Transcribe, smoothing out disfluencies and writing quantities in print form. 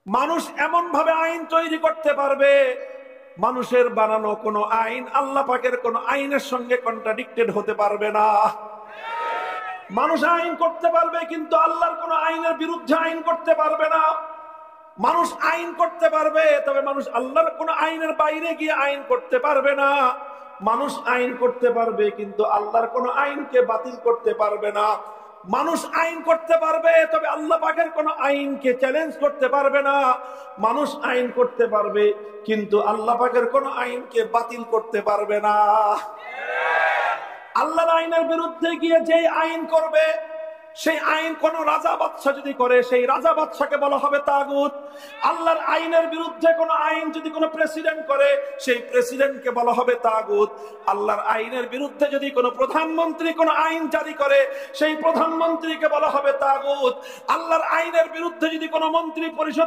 মানুষ এমন ভাবে আইন তৈরি করতে পারবে, মানুষের বানানো কোনো আইন আল্লাহ পাকের কোনো আইনের সঙ্গে কন্ট্রাডিক্টেড হতে পারবে না। মানুষ আইন করতে পারবে কিন্তু আল্লাহর কোনো আইনের বিরুদ্ধে আইন করতে পারবে না। মানুষ আইন করতে পারবে, তবে মানুষ আল্লাহর কোন আইনের বাইরে গিয়ে আইন করতে পারবে না। মানুষ আইন করতে পারবে কিন্তু আল্লাহর কোন আইনকে বাতিল করতে পারবে না। মানুষ আইন করতে পারবে, তবে আল্লাহ পাকের কোন আইনকে চ্যালেঞ্জ করতে পারবে না। মানুষ আইন করতে পারবে কিন্তু আল্লাহ পাকের কোন আইনকে বাতিল করতে পারবে না। আল্লাহর আইনের বিরুদ্ধে গিয়ে যে আইন করবে, সেই আইন কোন রাজা বাদশা যদি করে, সেই রাজা বাদশাকে বলা হবে তাগুত। আল্লাহর আইনের বিরুদ্ধে কোন আইন যদি কোন প্রেসিডেন্ট করে, সেই প্রেসিডেন্টকে বলা হবে তাগুত। আল্লাহর আইনের বিরুদ্ধে যদি কোন প্রধানমন্ত্রী কোন আইন জারি করে, সেই প্রধানমন্ত্রীকে বলা হবে তাগুত। আল্লাহর আইনের বিরুদ্ধে যদি কোন মন্ত্রী পরিষদ